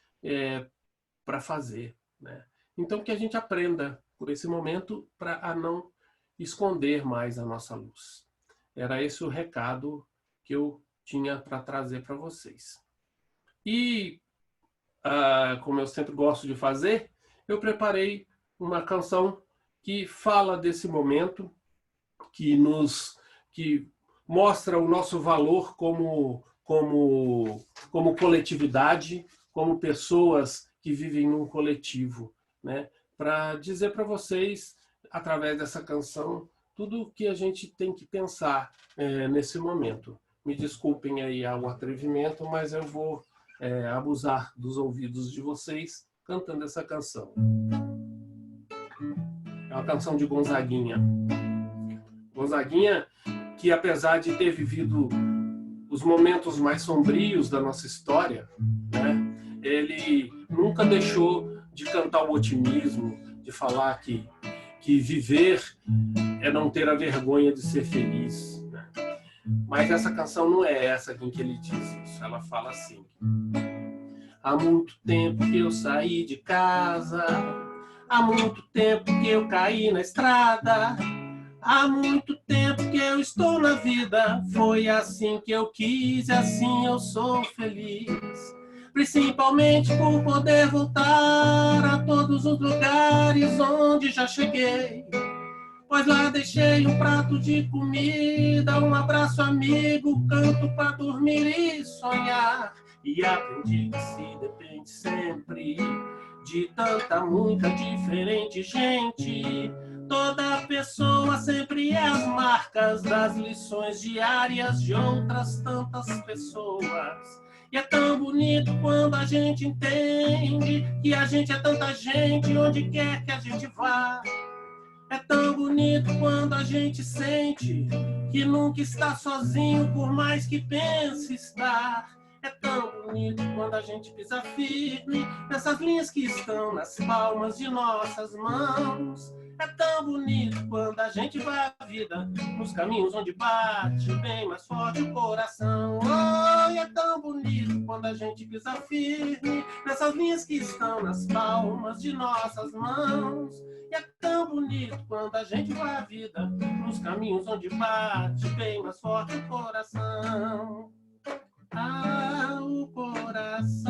para fazer, né? Então que a gente aprenda por esse momento a não esconder mais a nossa luz. Era esse o recado que eu tinha para trazer para vocês. E, como eu sempre gosto de fazer, eu preparei uma canção que fala desse momento, que mostra o nosso valor como coletividade, como pessoas que vivem num coletivo, né? Para dizer para vocês, através dessa canção, tudo o que a gente tem que pensar nesse momento. Me desculpem aí o atrevimento, mas eu vou abusar dos ouvidos de vocês cantando essa canção. É uma canção de Gonzaguinha. Gonzaguinha, que apesar de ter vivido os momentos mais sombrios da nossa história, né, ele nunca deixou de cantar o otimismo, de falar que viver é não ter a vergonha de ser feliz, né? Mas essa canção não é essa em que ele diz isso. Ela fala assim: há muito tempo que eu saí de casa, há muito tempo que eu caí na estrada, há muito tempo que eu estou na vida, foi assim que eu quis e assim eu sou feliz. Principalmente por poder voltar a todos os lugares onde já cheguei, Mas lá deixei um prato de comida, um abraço amigo, canto pra dormir e sonhar. E aprendi que se depende sempre de tanta, muita, diferente gente. Toda pessoa sempre é as marcas das lições diárias de outras tantas pessoas. E é tão bonito quando a gente entende que a gente é tanta gente onde quer que a gente vá. É tão bonito quando a gente sente que nunca está sozinho, por mais que pense estar. É tão bonito quando a gente pisa firme nessas linhas que estão nas palmas de nossas mãos. É tão bonito quando a gente vai à vida nos caminhos onde bate bem mais forte o coração. Oh, e é tão bonito quando a gente pisa firme nessas linhas que estão nas palmas de nossas mãos. E é tão bonito quando a gente vai à vida nos caminhos onde bate bem mais forte o coração. Ah, o coração,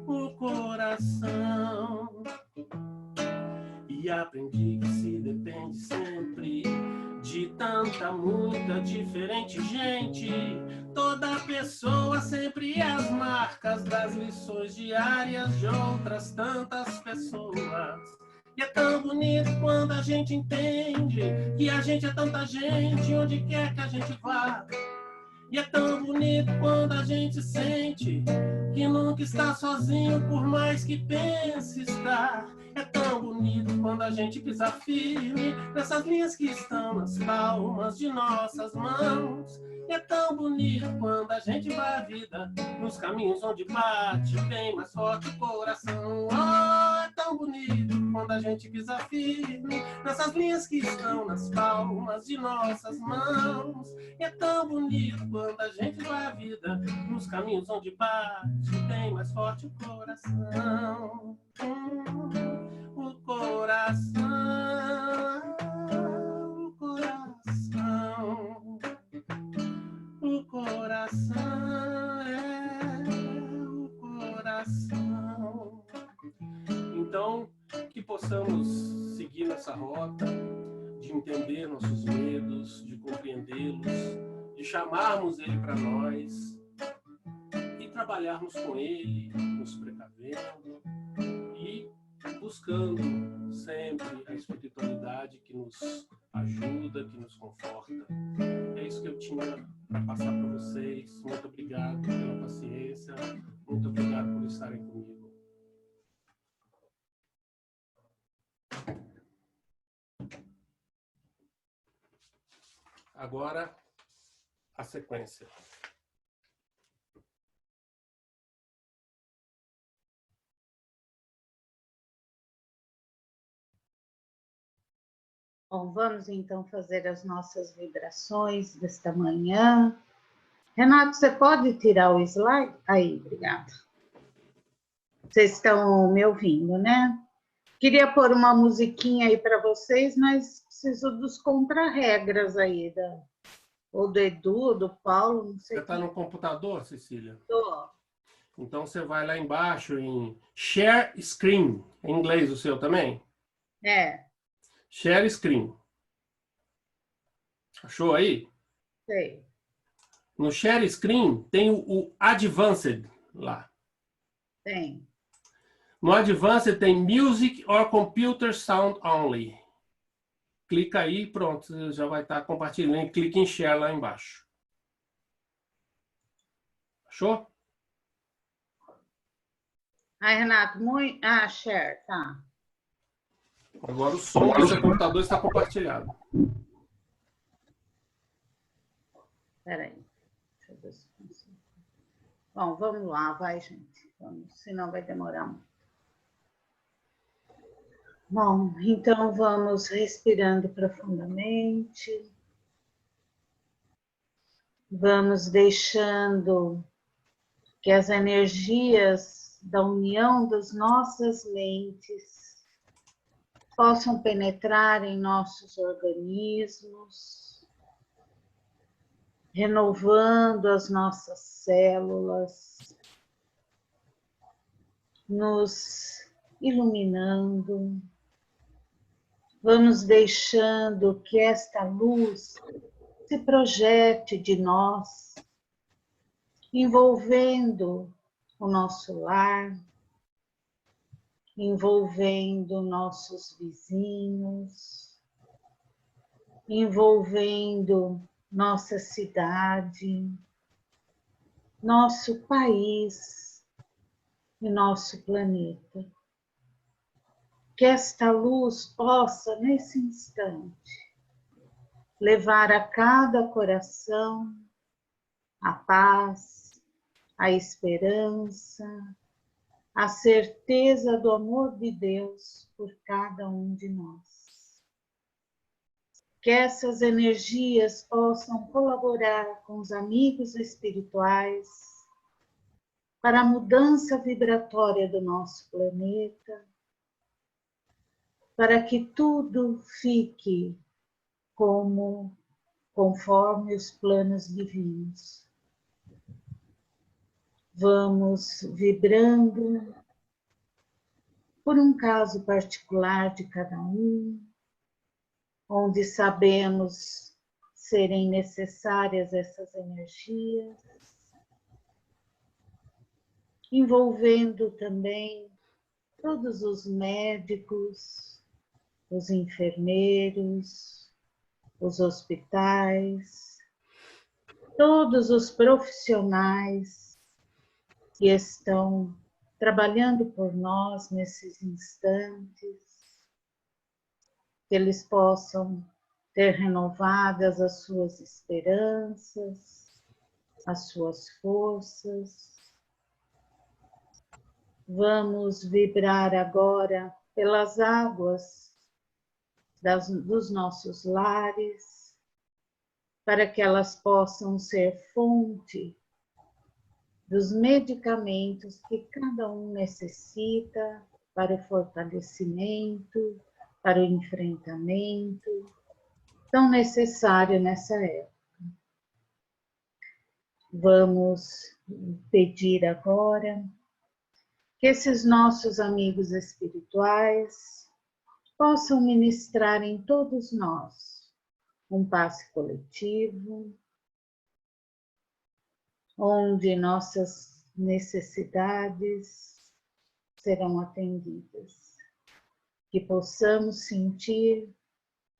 o coração. E aprendi que se depende sempre de tanta, muita, diferente gente. Toda pessoa sempre é as marcas das lições diárias de outras tantas pessoas. E é tão bonito quando a gente entende que a gente é tanta gente onde quer que a gente vá. E é tão bonito quando a gente sente que nunca está sozinho, por mais que pense estar. É tão bonito quando a gente pisa firme nessas linhas que estão nas palmas de nossas mãos. E é tão bonito quando a gente vai à vida nos caminhos onde bate bem mais forte o coração. Oh, é tão bonito quando a gente pisa firme nessas linhas que estão nas palmas de nossas mãos. E é tão bonito quando a gente vai à vida nos caminhos onde bate bem mais forte o coração. O coração, o coração, o coração é o coração. Então, que possamos seguir nessa rota de entender nossos medos, de compreendê-los, de chamarmos ele para nós e trabalharmos com ele, nos precavendo e buscando sempre a espiritualidade que nos ajuda, que nos conforta. É isso que eu tinha para passar para vocês. Muito obrigado pela paciência, muito obrigado por estarem comigo. Agora, a sequência. Bom, vamos então fazer as nossas vibrações desta manhã. Renato, você pode tirar o slide? Aí, obrigada. Vocês estão me ouvindo, né? Queria pôr uma musiquinha aí para vocês, mas preciso dos contra-regras aí, ou do Edu, do Paulo, não sei. Você está no computador, Cecília? Estou. Então você vai lá embaixo em Share Screen. Em inglês o seu também? É. Share Screen. Achou aí? Sei. No Share Screen tem o Advanced lá. Tem. No Advanced tem Music or Computer Sound Only. Clica aí e pronto, você já vai estar compartilhando. Clica em Share lá embaixo. Achou? Ai, Renato, muito... Ah, share, tá. Agora o som do seu computador está compartilhado. Espera aí. Deixa eu ver se consigo. Bom, vamos lá, vai, gente. Vamos, senão vai demorar muito. Bom, então vamos respirando profundamente. Vamos deixando que as energias da união das nossas mentes possam penetrar em nossos organismos, renovando as nossas células, nos iluminando, Vamos deixando que esta luz se projete de nós, envolvendo o nosso lar, envolvendo nossos vizinhos, envolvendo nossa cidade, nosso país e nosso planeta. Que esta luz possa, nesse instante, levar a cada coração a paz, a esperança, a certeza do amor de Deus por cada um de nós. Que essas energias possam colaborar com os amigos espirituais para a mudança vibratória do nosso planeta, para que tudo fique conforme os planos divinos. Vamos vibrando por um caso particular de cada um, onde sabemos serem necessárias essas energias, envolvendo também todos os médicos, os enfermeiros, os hospitais, todos os profissionais que estão trabalhando por nós nesses instantes, que eles possam ter renovadas as suas esperanças, as suas forças. Vamos vibrar agora pelas águas dos nossos lares, para que elas possam ser fonte dos medicamentos que cada um necessita para o fortalecimento, para o enfrentamento, tão necessário nessa época. Vamos pedir agora que esses nossos amigos espirituais possam ministrar em todos nós um passe coletivo, onde nossas necessidades serão atendidas, que possamos sentir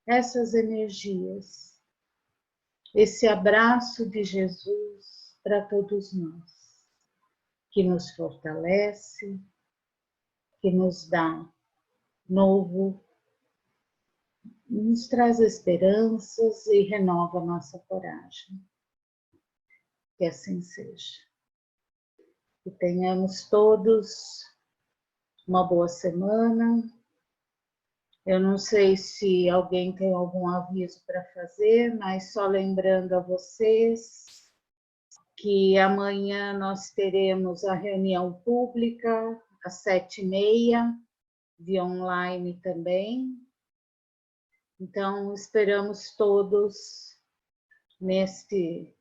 essas energias, esse abraço de Jesus para todos nós, que nos fortalece, que nos dá novo, nos traz esperanças e renova nossa coragem. Que assim seja. Que tenhamos todos uma boa semana. Eu não sei se alguém tem algum aviso para fazer, mas só lembrando a vocês que amanhã nós teremos a reunião pública às 7h30, via online também. Então, esperamos todos neste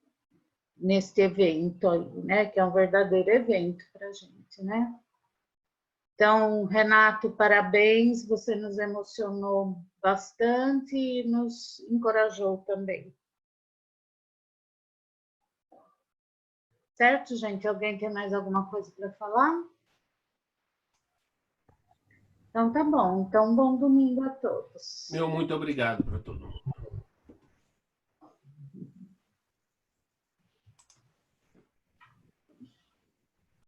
evento aí, né? Que é um verdadeiro evento para a gente, né? Então, Renato, parabéns, você nos emocionou bastante e nos encorajou também. Certo, gente? Alguém tem mais alguma coisa para falar? Então, tá bom. Então, bom domingo a todos. Meu muito obrigado para todo mundo.